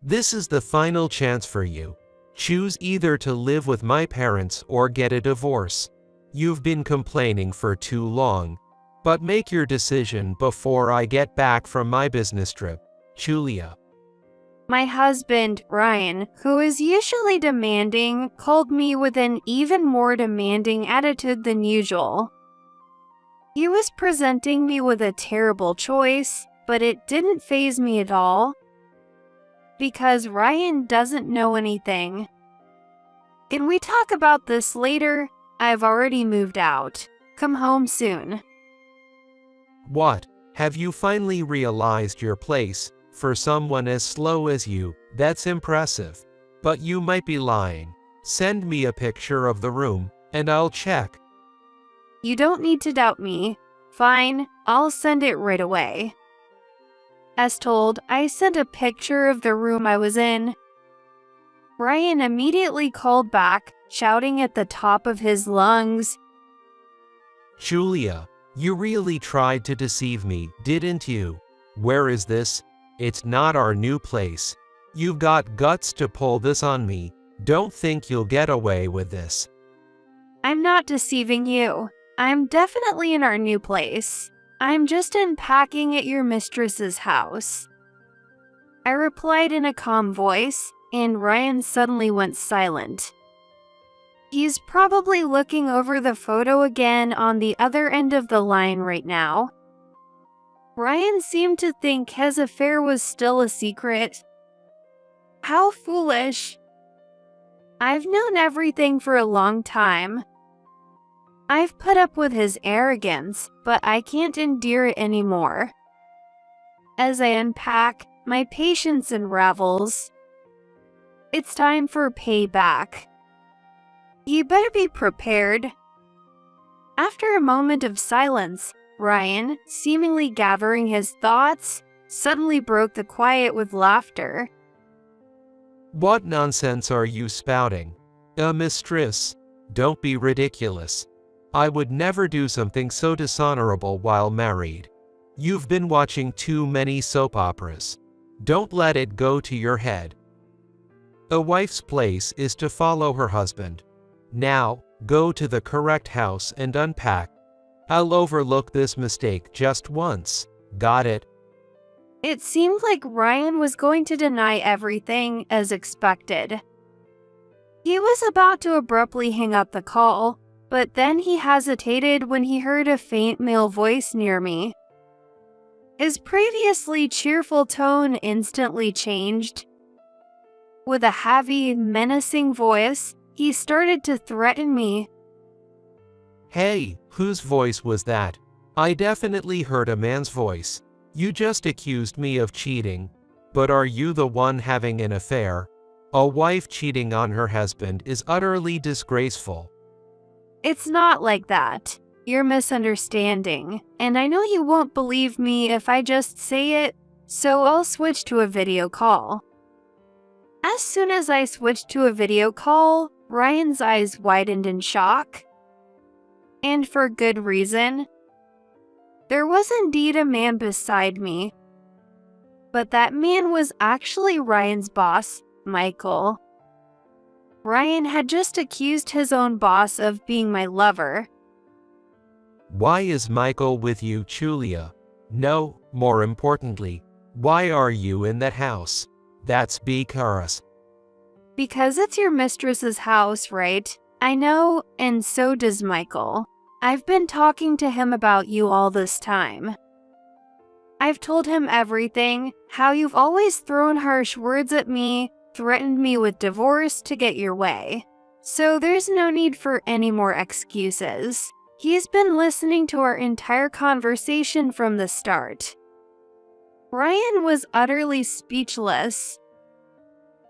This is the final chance for you. Choose either to live with my parents or get a divorce. You've been complaining for too long. But make your decision before I get back from my business trip. Julia. My husband, Ryan, who is usually demanding, called me with an even more demanding attitude than usual. He was presenting me with a terrible choice, but it didn't faze me at all. Because Ryan doesn't know anything. Can we talk about this later? I've already moved out. Come home soon. What? Have you finally realized your place? For someone as slow as you, that's impressive. But you might be lying. Send me a picture of the room, and I'll check. You don't need to doubt me. Fine, I'll send it right away. As told, I sent a picture of the room I was in. Ryan immediately called back, shouting at the top of his lungs. Julia, you really tried to deceive me, didn't you? Where is this? It's not our new place. You've got guts to pull this on me. Don't think you'll get away with this. I'm not deceiving you. I'm definitely in our new place. I'm just unpacking at your mistress's house. I replied in a calm voice, and Ryan suddenly went silent. He's probably looking over the photo again on the other end of the line right now. Ryan seemed to think his affair was still a secret. How foolish. I've known everything for a long time. I've put up with his arrogance, but I can't endure it anymore. As I unpack, my patience unravels. It's time for payback. You better be prepared. After a moment of silence, Ryan, seemingly gathering his thoughts, suddenly broke the quiet with laughter. What nonsense are you spouting? Mistress, don't be ridiculous. I would never do something so dishonorable while married. You've been watching too many soap operas. Don't let it go to your head. A wife's place is to follow her husband. Now, go to the correct house and unpack. I'll overlook this mistake just once. Got it? It seemed like Ryan was going to deny everything as expected. He was about to abruptly hang up the call, but then he hesitated when he heard a faint male voice near me. His previously cheerful tone instantly changed. With a heavy, menacing voice, he started to threaten me. Hey, whose voice was that? I definitely heard a man's voice. You just accused me of cheating. But are you the one having an affair? A wife cheating on her husband is utterly disgraceful. It's not like that. You're misunderstanding, and I know you won't believe me if I just say it, so I'll switch to a video call. As soon as I switched to a video call, Ryan's eyes widened in shock. And for good reason. There was indeed a man beside me. But that man was actually Ryan's boss, Michael. Ryan had just accused his own boss of being my lover. Why is Michael with you, Julia? No, more importantly, why are you in that house? That's because it's your mistress's house, right? I know, and so does Michael. I've been talking to him about you all this time. I've told him everything, how you've always thrown harsh words at me, threatened me with divorce to get your way. So there's no need for any more excuses. He's been listening to our entire conversation from the start. Ryan was utterly speechless.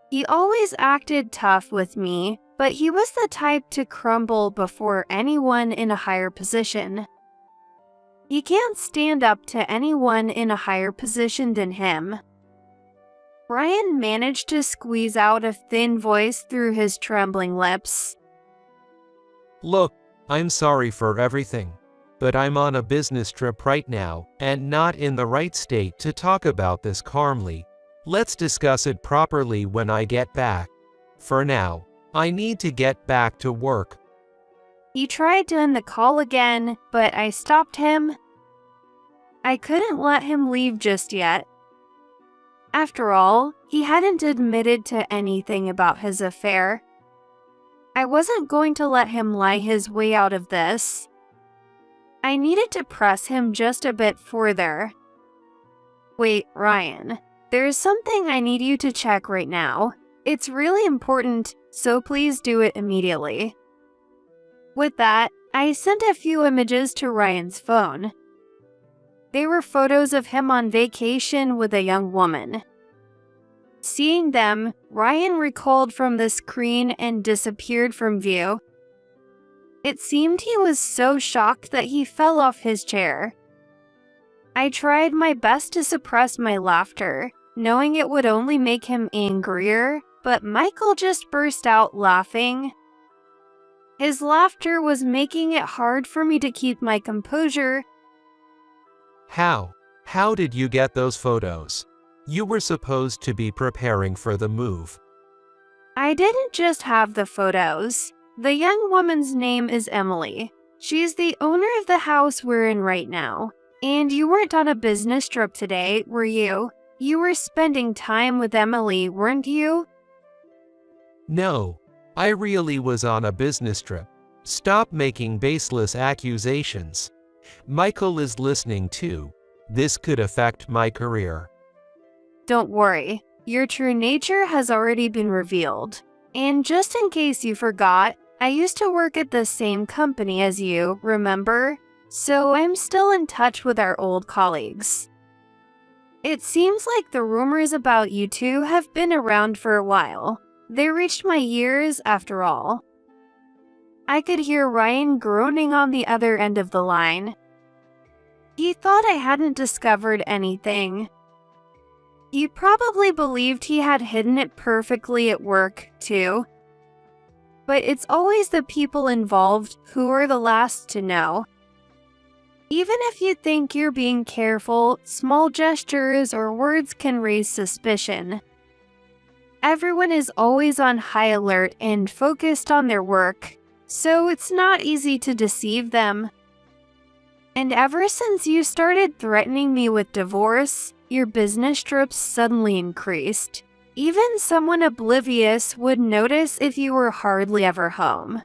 He always acted tough with me, but he was the type to crumble before anyone in a higher position. He can't stand up to anyone in a higher position than him. Ryan managed to squeeze out a thin voice through his trembling lips. Look, I'm sorry for everything, but I'm on a business trip right now and not in the right state to talk about this calmly. Let's discuss it properly when I get back. For now, I need to get back to work. He tried to end the call again, but I stopped him. I couldn't let him leave just yet. After all, he hadn't admitted to anything about his affair. I wasn't going to let him lie his way out of this. I needed to press him just a bit further. Wait, Ryan, there's something I need you to check right now. It's really important, so please do it immediately. With that, I sent a few images to Ryan's phone. They were photos of him on vacation with a young woman. Seeing them, Ryan recoiled from the screen and disappeared from view. It seemed he was so shocked that he fell off his chair. I tried my best to suppress my laughter, knowing it would only make him angrier, but Michael just burst out laughing. His laughter was making it hard for me to keep my composure. How did you get those photos? You were supposed to be preparing for the move. I didn't just have the photos. The young woman's name is Emily. She's the owner of the house we're in right now. And you weren't on a business trip today, were you? You were spending time with Emily, weren't you? No, I really was on a business trip. Stop making baseless accusations. Michael is listening too. This could affect my career. Don't worry, your true nature has already been revealed. And just in case you forgot, I used to work at the same company as you, remember? So I'm still in touch with our old colleagues. It seems like the rumors about you two have been around for a while. They reached my ears after all. I could hear Ryan groaning on the other end of the line. He thought I hadn't discovered anything. He probably believed he had hidden it perfectly at work, too. But it's always the people involved who are the last to know. Even if you think you're being careful, small gestures or words can raise suspicion. Everyone is always on high alert and focused on their work, so it's not easy to deceive them. And ever since you started threatening me with divorce, your business trips suddenly increased. Even someone oblivious would notice if you were hardly ever home.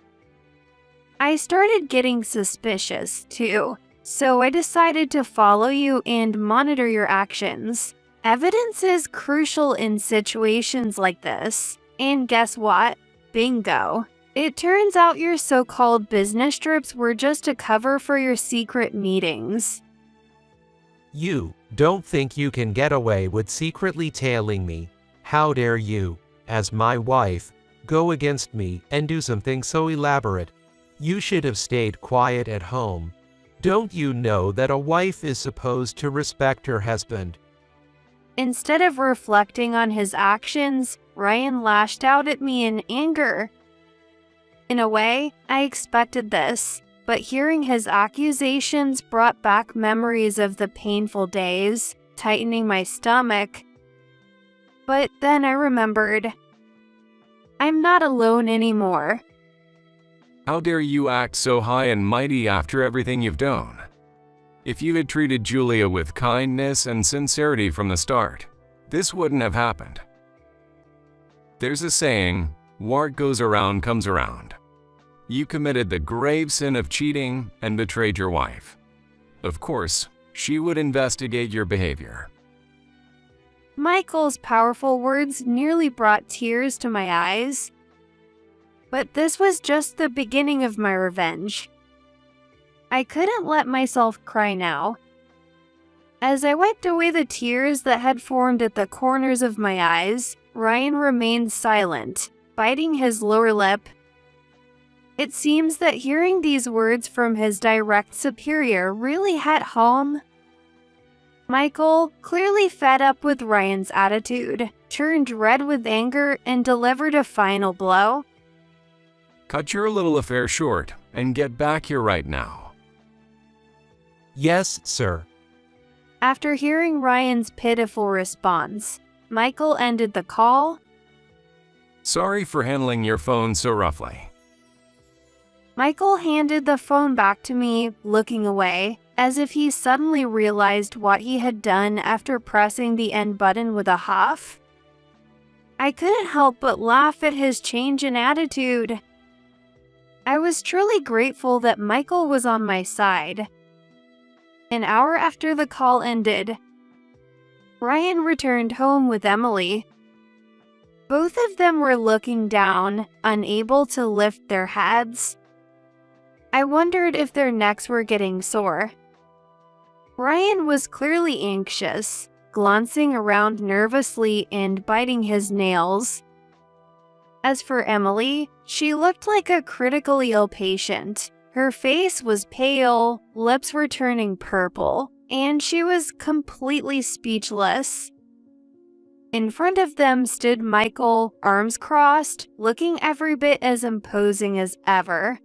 I started getting suspicious, too, so I decided to follow you and monitor your actions. Evidence is crucial in situations like this. And guess what? Bingo. It turns out your so-called business trips were just a cover for your secret meetings. You don't think you can get away with secretly tailing me? How dare you, as my wife, go against me and do something so elaborate? You should have stayed quiet at home. Don't you know that a wife is supposed to respect her husband? Instead of reflecting on his actions, Ryan lashed out at me in anger. In a way, I expected this, but hearing his accusations brought back memories of the painful days, tightening my stomach. But then I remembered. I'm not alone anymore. How dare you act so high and mighty after everything you've done? If you had treated Julia with kindness and sincerity from the start, this wouldn't have happened. There's a saying, what goes around comes around. You committed the grave sin of cheating and betrayed your wife. Of course, she would investigate your behavior. Michael's powerful words nearly brought tears to my eyes. But this was just the beginning of my revenge. I couldn't let myself cry now. As I wiped away the tears that had formed at the corners of my eyes, Ryan remained silent, biting his lower lip. It seems that hearing these words from his direct superior really hit home. Michael, clearly fed up with Ryan's attitude, turned red with anger and delivered a final blow. Cut your little affair short and get back here right now. Yes, sir. After hearing Ryan's pitiful response, Michael ended the call. Sorry for handling your phone so roughly. Michael handed the phone back to me, looking away, as if he suddenly realized what he had done after pressing the end button with a huff. I couldn't help but laugh at his change in attitude. I was truly grateful that Michael was on my side. An hour after the call ended, Ryan returned home with Emily. Both of them were looking down, unable to lift their heads. I wondered if their necks were getting sore. Ryan was clearly anxious, glancing around nervously and biting his nails. As for Emily, she looked like a critically ill patient. Her face was pale, lips were turning purple, and she was completely speechless. In front of them stood Michael, arms crossed, looking every bit as imposing as ever.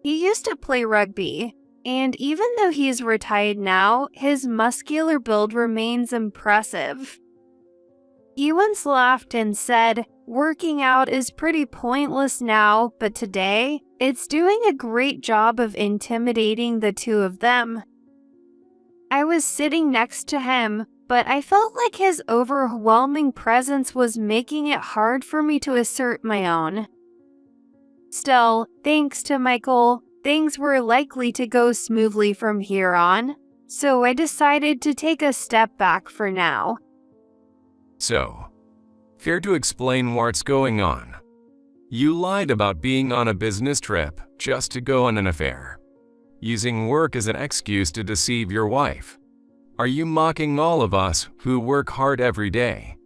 He used to play rugby, and even though he's retired now, his muscular build remains impressive. He once laughed and said, "Working out is pretty pointless now, but today, it's doing a great job of intimidating the two of them." I was sitting next to him, but I felt like his overwhelming presence was making it hard for me to assert my own. Still, thanks to Michael, things were likely to go smoothly from here on, so I decided to take a step back for now. So, fair to explain what's going on. You lied about being on a business trip just to go on an affair, using work as an excuse to deceive your wife. Are you mocking all of us who work hard every day?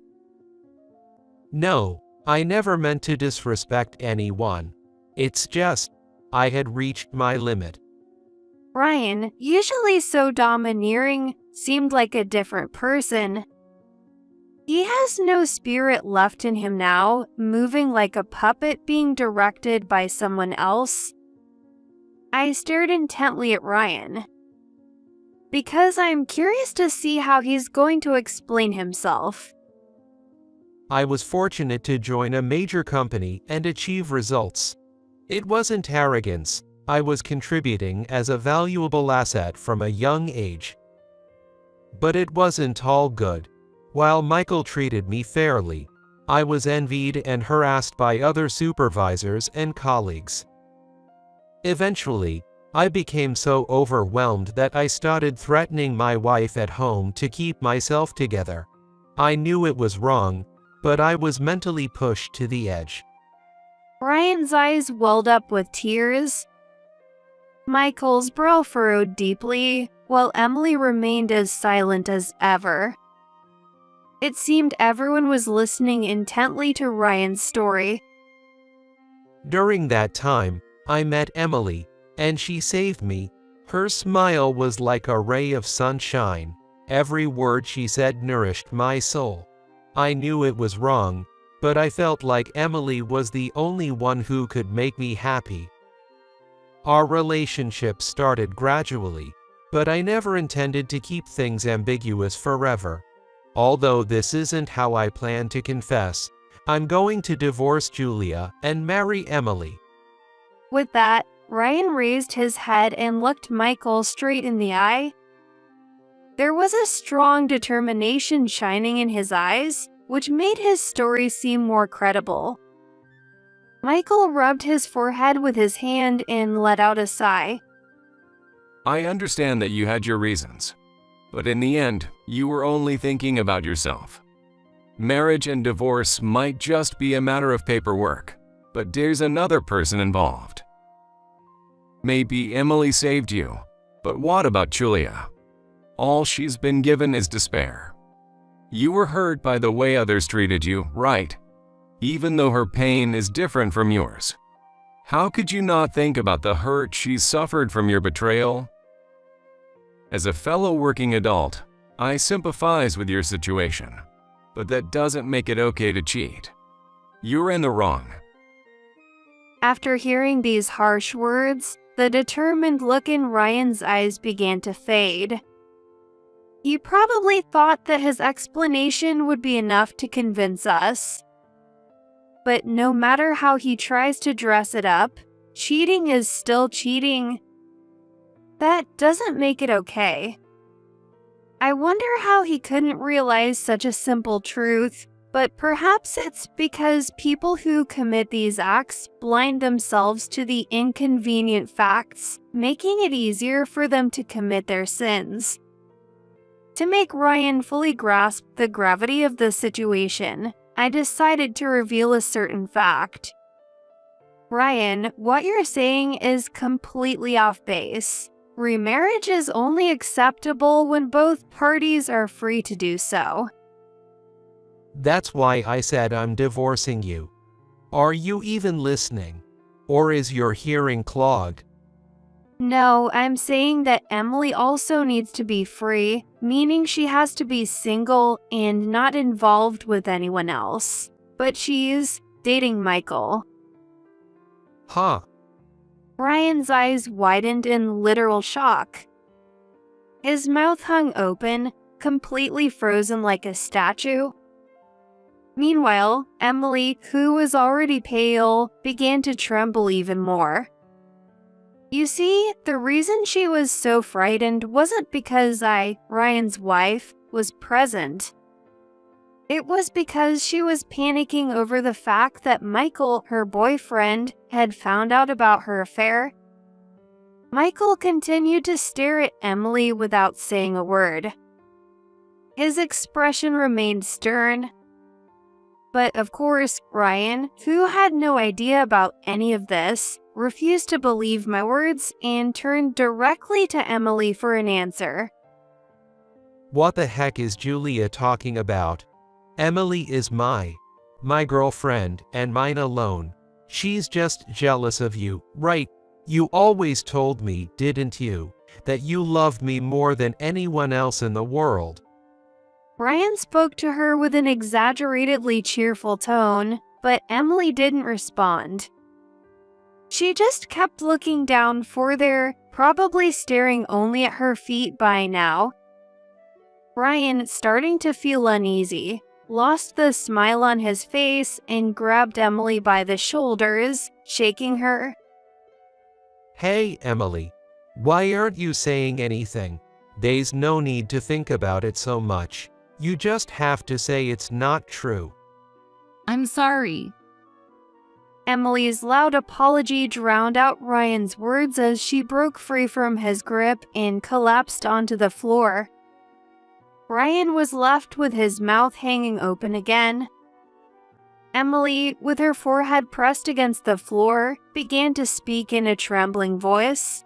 No, I never meant to disrespect anyone. It's just, I had reached my limit. Ryan, usually so domineering, seemed like a different person. He has no spirit left in him now, moving like a puppet being directed by someone else. I stared intently at Ryan, because I'm curious to see how he's going to explain himself. I was fortunate to join a major company and achieve results. It wasn't arrogance, I was contributing as a valuable asset from a young age. But it wasn't all good. While Michael treated me fairly, I was envied and harassed by other supervisors and colleagues. Eventually, I became so overwhelmed that I started threatening my wife at home to keep myself together. I knew it was wrong, but I was mentally pushed to the edge. Ryan's eyes welled up with tears. Michael's brow furrowed deeply, while Emily remained as silent as ever. It seemed everyone was listening intently to Ryan's story. During that time, I met Emily, and she saved me. Her smile was like a ray of sunshine. Every word she said nourished my soul. I knew it was wrong, but I felt like Emily was the only one who could make me happy. Our relationship started gradually, but I never intended to keep things ambiguous forever. Although this isn't how I plan to confess, I'm going to divorce Julia and marry Emily. With that, Ryan raised his head and looked Michael straight in the eye. There was a strong determination shining in his eyes, which made his story seem more credible. Michael rubbed his forehead with his hand and let out a sigh. I understand that you had your reasons, but in the end, you were only thinking about yourself. Marriage and divorce might just be a matter of paperwork, but there's another person involved. Maybe Emily saved you, but what about Julia? All she's been given is despair. You were hurt by the way others treated you, right? Even though her pain is different from yours. How could you not think about the hurt she's suffered from your betrayal? As a fellow working adult, I sympathize with your situation, but that doesn't make it okay to cheat. You're in the wrong. After hearing these harsh words, the determined look in Ryan's eyes began to fade. You probably thought that his explanation would be enough to convince us. But no matter how he tries to dress it up, cheating is still cheating. That doesn't make it okay. I wonder how he couldn't realize such a simple truth, but perhaps it's because people who commit these acts blind themselves to the inconvenient facts, making it easier for them to commit their sins. To make Ryan fully grasp the gravity of the situation, I decided to reveal a certain fact. Ryan, what you're saying is completely off base. Remarriage is only acceptable when both parties are free to do so. That's why I said I'm divorcing you. Are you even listening? Or is your hearing clogged? No, I'm saying that Emily also needs to be free, meaning she has to be single and not involved with anyone else. But she's dating Michael. Huh. Ryan's eyes widened in literal shock. His mouth hung open, completely frozen like a statue. Meanwhile, Emily, who was already pale, began to tremble even more. You see, the reason she was so frightened wasn't because I, Ryan's wife, was present. It was because she was panicking over the fact that Michael, her boyfriend, had found out about her affair. Michael continued to stare at Emily without saying a word. His expression remained stern. But of course, Ryan, who had no idea about any of this, refused to believe my words and turned directly to Emily for an answer. What the heck is Julia talking about? Emily is my girlfriend and mine alone. She's just jealous of you, right? You always told me, didn't you, that you loved me more than anyone else in the world. Ryan spoke to her with an exaggeratedly cheerful tone, but Emily didn't respond. She just kept looking down further, probably staring only at her feet by now. Ryan, starting to feel uneasy, lost the smile on his face and grabbed Emily by the shoulders, shaking her. Hey, Emily. Why aren't you saying anything? There's no need to think about it so much. You just have to say it's not true. I'm sorry. Emily's loud apology drowned out Ryan's words as she broke free from his grip and collapsed onto the floor. Ryan was left with his mouth hanging open again. Emily, with her forehead pressed against the floor, began to speak in a trembling voice.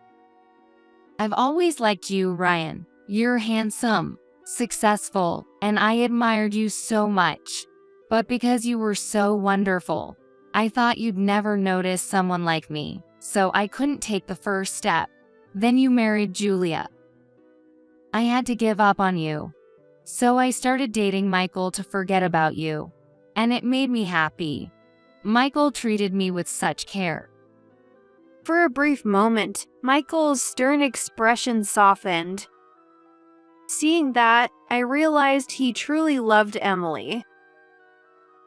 I've always liked you, Ryan. You're handsome, successful, and I admired you so much. But because you were so wonderful, I thought you'd never notice someone like me, so I couldn't take the first step. Then you married Julia. I had to give up on you. So I started dating Michael to forget about you. And it made me happy. Michael treated me with such care. For a brief moment, Michael's stern expression softened. Seeing that, I realized he truly loved Emily.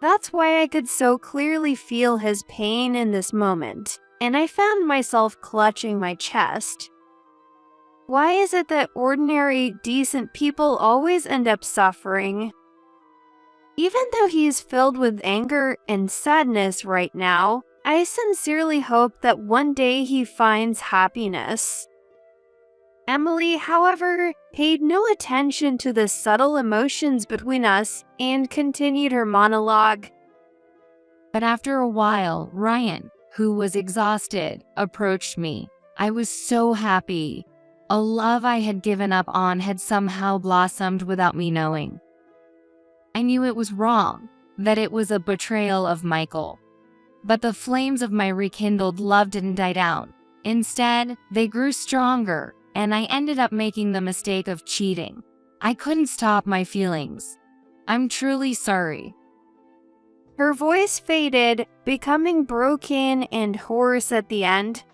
That's why I could so clearly feel his pain in this moment, and I found myself clutching my chest. Why is it that ordinary, decent people always end up suffering? Even though he's filled with anger and sadness right now, I sincerely hope that one day he finds happiness. Emily, however, paid no attention to the subtle emotions between us and continued her monologue. But after a while, Ryan, who was exhausted, approached me. I was so happy. A love I had given up on had somehow blossomed without me knowing. I knew it was wrong, that it was a betrayal of Michael. But the flames of my rekindled love didn't die down. Instead, they grew stronger, and I ended up making the mistake of cheating. I couldn't stop my feelings. I'm truly sorry. Her voice faded, becoming broken and hoarse at the end.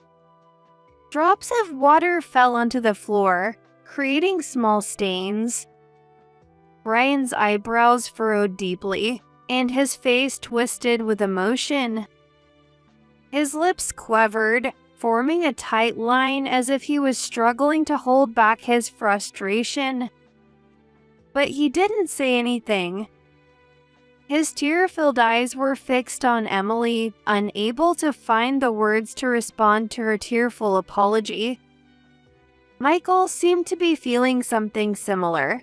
Drops of water fell onto the floor, creating small stains. Ryan's eyebrows furrowed deeply, and his face twisted with emotion. His lips quivered, forming a tight line as if he was struggling to hold back his frustration. But he didn't say anything. His tear-filled eyes were fixed on Emily, unable to find the words to respond to her tearful apology. Michael seemed to be feeling something similar.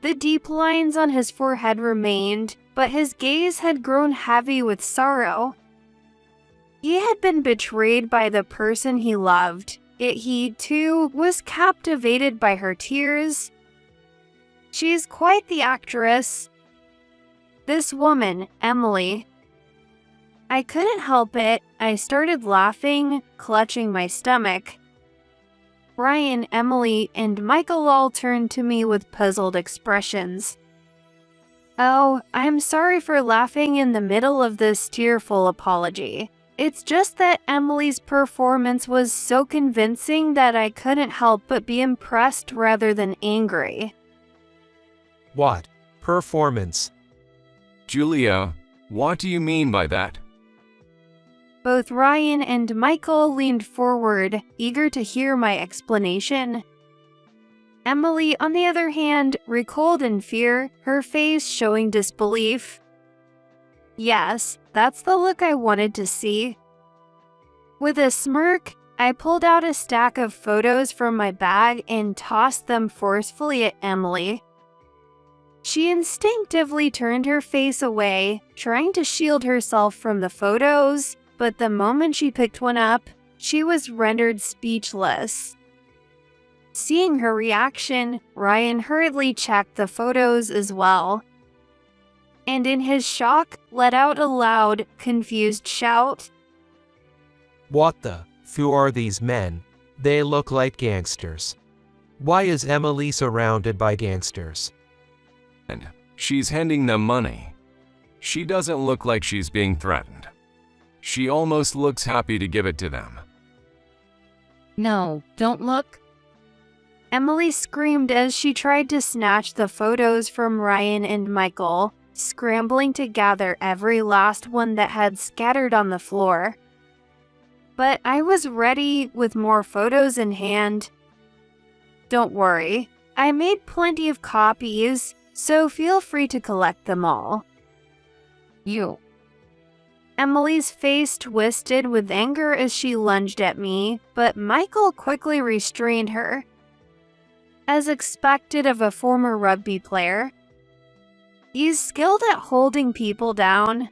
The deep lines on his forehead remained, but his gaze had grown heavy with sorrow. He had been betrayed by the person he loved, yet he, too, was captivated by her tears. She's quite the actress. This woman, Emily. I couldn't help it. I started laughing, clutching my stomach. Ryan, Emily, and Michael all turned to me with puzzled expressions. Oh, I'm sorry for laughing in the middle of this tearful apology. It's just that Emily's performance was so convincing that I couldn't help but be impressed rather than angry. What performance? Julia, what do you mean by that? Both Ryan and Michael leaned forward, eager to hear my explanation. Emily, on the other hand, recoiled in fear, her face showing disbelief. Yes, that's the look I wanted to see. With a smirk, I pulled out a stack of photos from my bag and tossed them forcefully at Emily. She instinctively turned her face away, trying to shield herself from the photos, but the moment she picked one up, she was rendered speechless. Seeing her reaction, Ryan hurriedly checked the photos as well, and in his shock, let out a loud, confused shout. What the fu are these men? They look like gangsters. Why is Emily surrounded by gangsters? And she's handing them money. She doesn't look like she's being threatened. She almost looks happy to give it to them. No, don't look. Emily screamed as she tried to snatch the photos from Ryan and Michael, scrambling to gather every last one that had scattered on the floor. But I was ready with more photos in hand. Don't worry, I made plenty of copies, so feel free to collect them all. You. Emily's face twisted with anger as she lunged at me, but Michael quickly restrained her. As expected of a former rugby player, he's skilled at holding people down.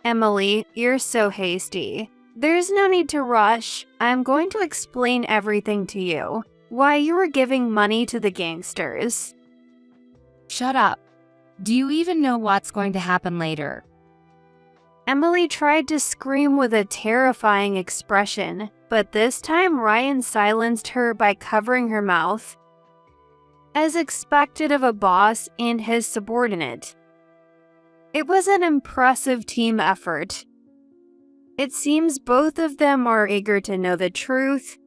Emily, you're so hasty. There's no need to rush. I'm going to explain everything to you. Why you were giving money to the gangsters. Shut up. Do you even know what's going to happen later? Emily tried to scream with a terrifying expression, but this time Ryan silenced her by covering her mouth. As expected of a boss and his subordinate. It was an impressive team effort. It seems both of them are eager to know the truth,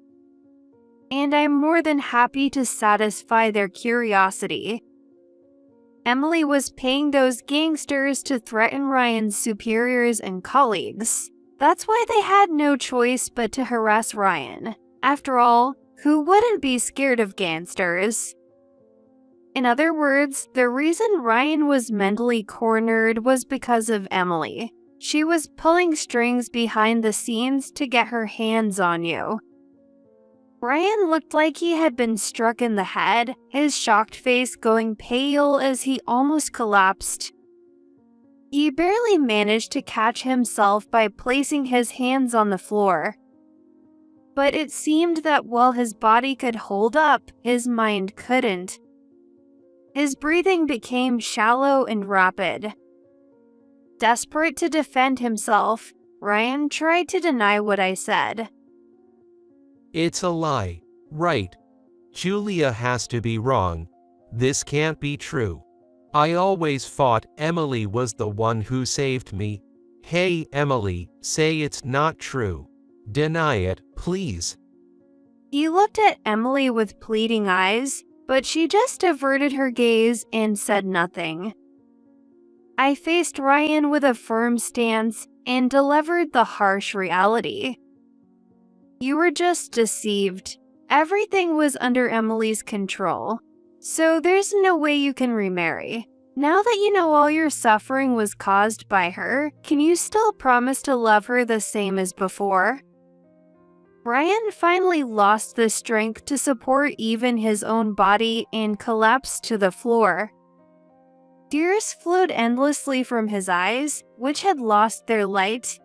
and I'm more than happy to satisfy their curiosity. Emily was paying those gangsters to threaten Ryan's superiors and colleagues. That's why they had no choice but to harass Ryan. After all, who wouldn't be scared of gangsters? In other words, the reason Ryan was mentally cornered was because of Emily. She was pulling strings behind the scenes to get her hands on you. Ryan looked like he had been struck in the head, his shocked face going pale as he almost collapsed. He barely managed to catch himself by placing his hands on the floor. But it seemed that while his body could hold up, his mind couldn't. His breathing became shallow and rapid. Desperate to defend himself, Ryan tried to deny what I said. It's a lie, right? Julia has to be wrong. This can't be true. I always thought Emily was the one who saved me. Hey, Emily, say it's not true. Deny it, please. He looked at Emily with pleading eyes, but she just averted her gaze and said nothing. I faced Ryan with a firm stance and delivered the harsh reality. You were just deceived. Everything was under Emily's control, so there's no way you can remarry. Now that you know all your suffering was caused by her, can you still promise to love her the same as before? Ryan finally lost the strength to support even his own body and collapsed to the floor. Tears flowed endlessly from his eyes, which had lost their light.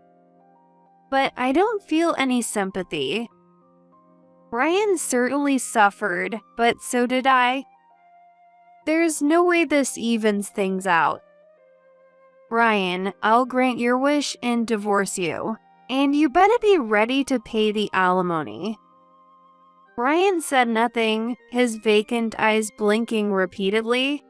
But I don't feel any sympathy. Ryan certainly suffered, but so did I. There's no way this evens things out. Ryan, I'll grant your wish and divorce you. And you better be ready to pay the alimony. Ryan said nothing, his vacant eyes blinking repeatedly.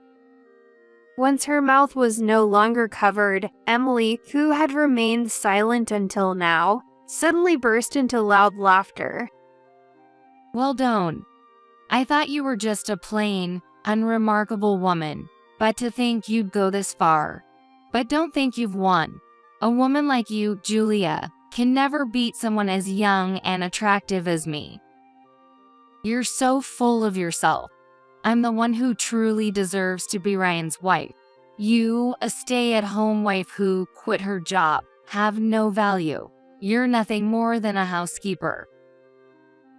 Once her mouth was no longer covered, Emily, who had remained silent until now, suddenly burst into loud laughter. Well, don't. I thought you were just a plain, unremarkable woman, but to think you'd go this far. But don't think you've won. A woman like you, Julia, can never beat someone as young and attractive as me. You're so full of yourself. I'm the one who truly deserves to be Ryan's wife. You, a stay-at-home wife who quit her job, have no value. You're nothing more than a housekeeper.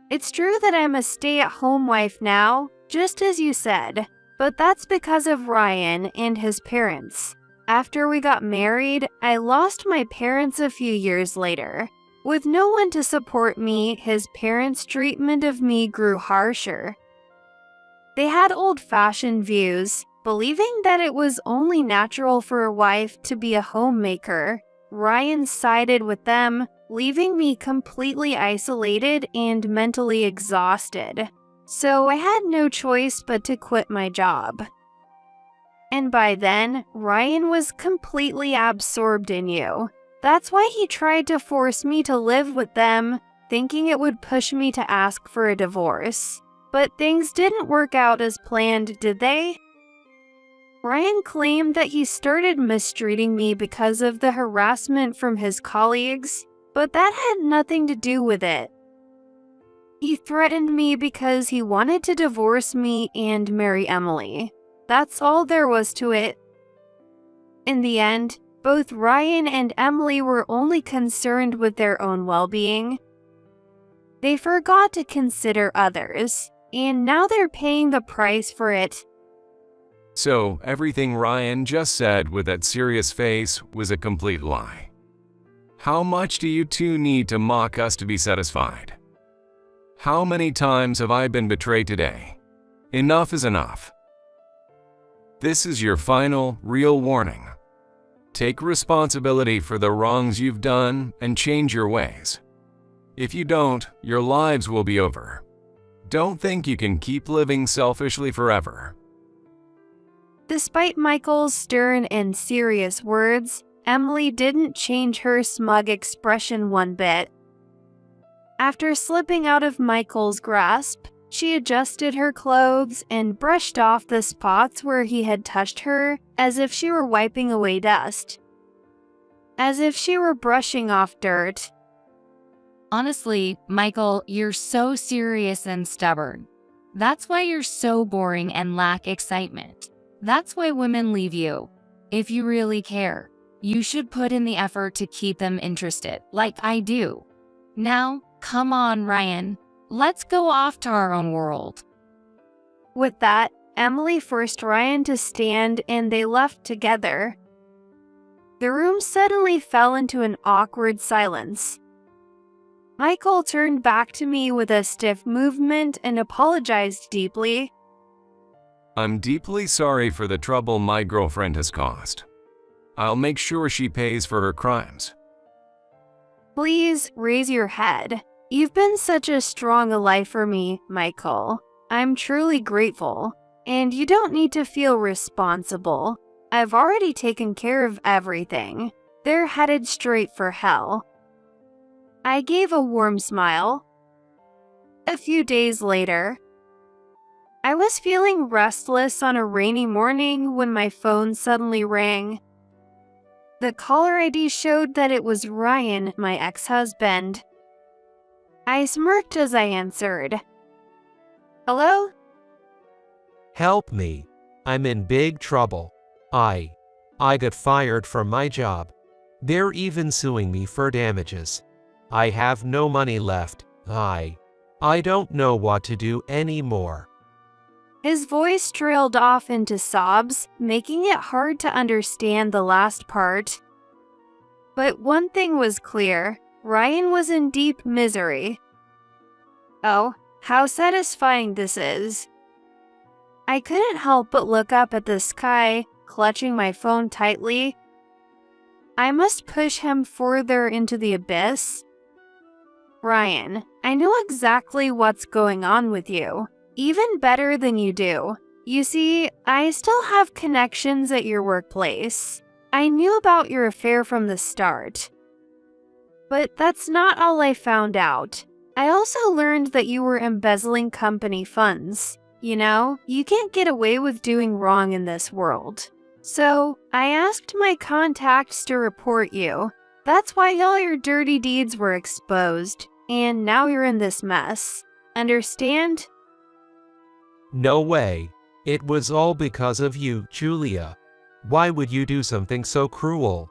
It's true that I'm a stay-at-home wife now, just as you said, but that's because of Ryan and his parents. After we got married, I lost my parents a few years later. With no one to support me, his parents' treatment of me grew harsher. They had old-fashioned views, believing that it was only natural for a wife to be a homemaker. Ryan sided with them, leaving me completely isolated and mentally exhausted. So I had no choice but to quit my job. And by then, Ryan was completely absorbed in you. That's why he tried to force me to live with them, thinking it would push me to ask for a divorce. But things didn't work out as planned, did they? Ryan claimed that he started mistreating me because of the harassment from his colleagues, but that had nothing to do with it. He threatened me because he wanted to divorce me and marry Emily. That's all there was to it. In the end, both Ryan and Emily were only concerned with their own well-being. They forgot to consider others, and now they're paying the price for it. So, everything Ryan just said with that serious face was a complete lie. How much do you two need to mock us to be satisfied? How many times have I been betrayed today? Enough is enough. This is your final, real warning. Take responsibility for the wrongs you've done and change your ways. If you don't, your lives will be over. Don't think you can keep living selfishly forever. Despite Michael's stern and serious words, Emily didn't change her smug expression one bit. After slipping out of Michael's grasp, she adjusted her clothes and brushed off the spots where he had touched her as if she were wiping away dust. As if she were brushing off dirt. Honestly, Michael, you're so serious and stubborn. That's why you're so boring and lack excitement. That's why women leave you. If you really care, you should put in the effort to keep them interested, like I do. Now, come on, Ryan. Let's go off to our own world. With that, Emily forced Ryan to stand and they left together. The room suddenly fell into an awkward silence. Michael turned back to me with a stiff movement and apologized deeply. I'm deeply sorry for the trouble my girlfriend has caused. I'll make sure she pays for her crimes. Please raise your head. You've been such a strong ally for me, Michael. I'm truly grateful. And you don't need to feel responsible. I've already taken care of everything. They're headed straight for hell. I gave a warm smile. A few days later, I was feeling restless on a rainy morning when my phone suddenly rang. The caller ID showed that it was Ryan, my ex-husband. I smirked as I answered. Hello? Help me. I'm in big trouble. I got fired from my job. They're even suing me for damages. I have no money left. I don't know what to do anymore. His voice trailed off into sobs, making it hard to understand the last part. But one thing was clear. Ryan was in deep misery. Oh, how satisfying this is. I couldn't help but look up at the sky, clutching my phone tightly. I must push him further into the abyss. Ryan, I know exactly what's going on with you, even better than you do. You see, I still have connections at your workplace. I knew about your affair from the start. But that's not all I found out. I also learned that you were embezzling company funds. You know, you can't get away with doing wrong in this world. So, I asked my contacts to report you. That's why all your dirty deeds were exposed, and now you're in this mess. Understand? No way. It was all because of you, Julia. Why would you do something so cruel?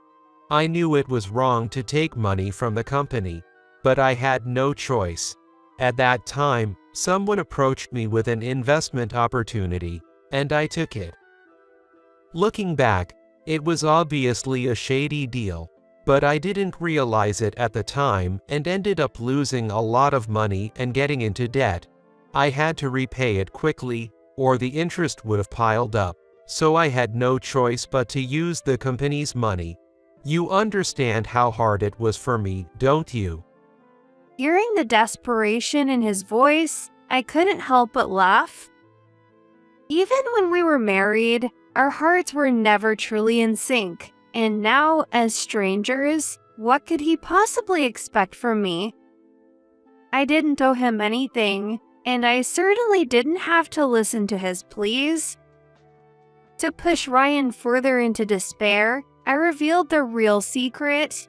I knew it was wrong to take money from the company, but I had no choice. At that time, someone approached me with an investment opportunity, and I took it. Looking back, it was obviously a shady deal, but I didn't realize it at the time and ended up losing a lot of money and getting into debt. I had to repay it quickly, or the interest would have piled up, so I had no choice but to use the company's money. You understand how hard it was for me, don't you? Hearing the desperation in his voice, I couldn't help but laugh. Even when we were married, our hearts were never truly in sync, and now, as strangers, what could he possibly expect from me? I didn't owe him anything, and I certainly didn't have to listen to his pleas. To push Ryan further into despair, I revealed the real secret.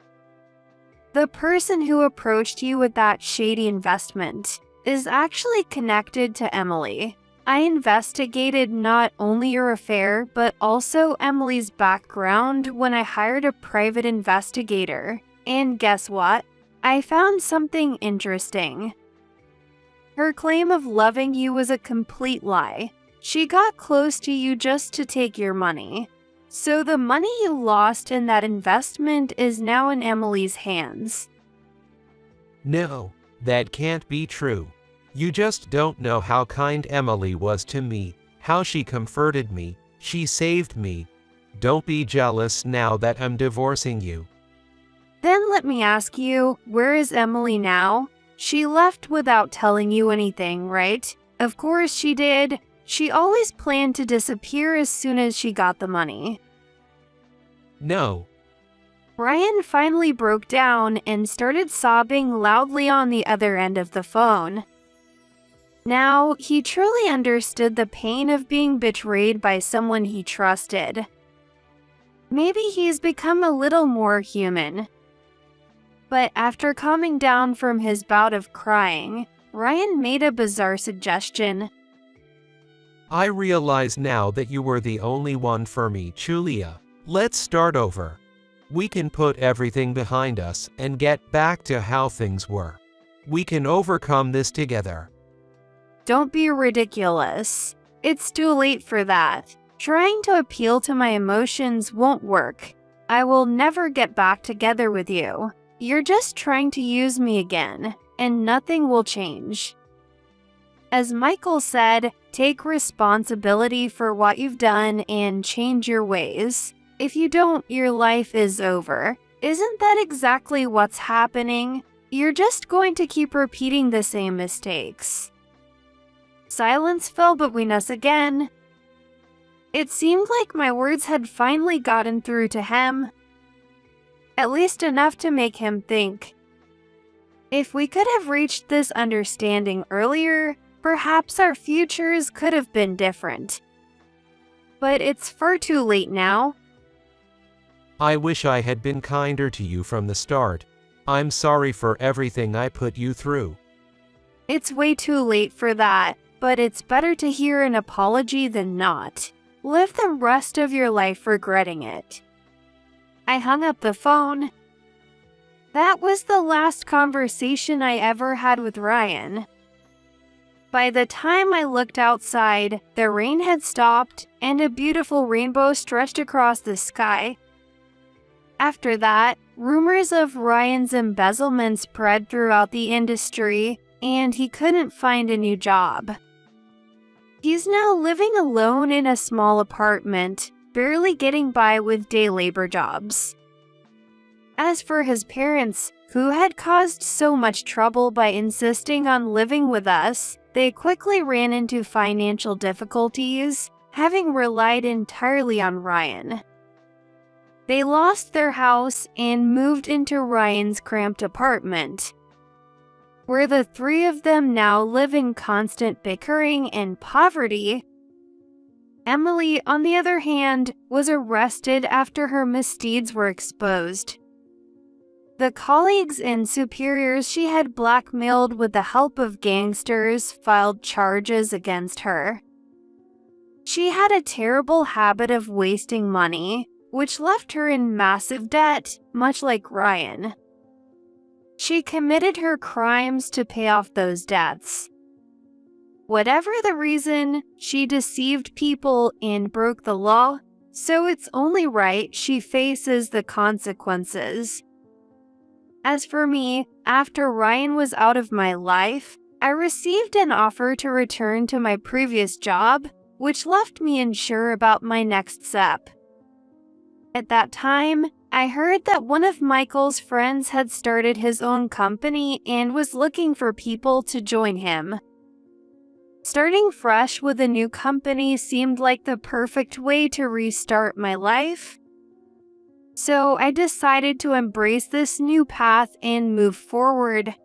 The person who approached you with that shady investment is actually connected to Emily. I investigated not only your affair, but also Emily's background when I hired a private investigator. And guess what? I found something interesting. Her claim of loving you was a complete lie. She got close to you just to take your money. So the money you lost in that investment is now in Emily's hands. No, that can't be true. You just don't know how kind Emily was to me, how she comforted me, she saved me. Don't be jealous now that I'm divorcing you. Then let me ask you, where is Emily now? She left without telling you anything, right? Of course she did. She always planned to disappear as soon as she got the money. No. Ryan finally broke down and started sobbing loudly on the other end of the phone. Now, he truly understood the pain of being betrayed by someone he trusted. Maybe he's become a little more human. But after calming down from his bout of crying, Ryan made a bizarre suggestion. I realize now that you were the only one for me, Julia. Let's start over. We can put everything behind us and get back to how things were. We can overcome this together. Don't be ridiculous. It's too late for that. Trying to appeal to my emotions won't work. I will never get back together with you. You're just trying to use me again, and nothing will change. As Michael said, take responsibility for what you've done and change your ways. If you don't, your life is over. Isn't that exactly what's happening? You're just going to keep repeating the same mistakes. Silence fell between us again. It seemed like my words had finally gotten through to him. At least enough to make him think. If we could have reached this understanding earlier, Perhaps our futures could have been different. But it's far too late now. I wish I had been kinder to you from the start. I'm sorry for everything I put you through. It's way too late for that, but it's better to hear an apology than not. Live the rest of your life regretting it. I hung up the phone. That was the last conversation I ever had with Ryan. By the time I looked outside, the rain had stopped and a beautiful rainbow stretched across the sky. After that, rumors of Ryan's embezzlement spread throughout the industry, and he couldn't find a new job. He's now living alone in a small apartment, barely getting by with day labor jobs. As for his parents, who had caused so much trouble by insisting on living with us, they quickly ran into financial difficulties, having relied entirely on Ryan. They lost their house and moved into Ryan's cramped apartment, where the three of them now live in constant bickering and poverty. Emily, on the other hand, was arrested after her misdeeds were exposed. The colleagues and superiors she had blackmailed with the help of gangsters filed charges against her. She had a terrible habit of wasting money, which left her in massive debt, much like Ryan. She committed her crimes to pay off those debts. Whatever the reason, she deceived people and broke the law, so it's only right she faces the consequences. As for me, after Ryan was out of my life, I received an offer to return to my previous job, which left me unsure about my next step. At that time, I heard that one of Michael's friends had started his own company and was looking for people to join him. Starting fresh with a new company seemed like the perfect way to restart my life. So I decided to embrace this new path and move forward,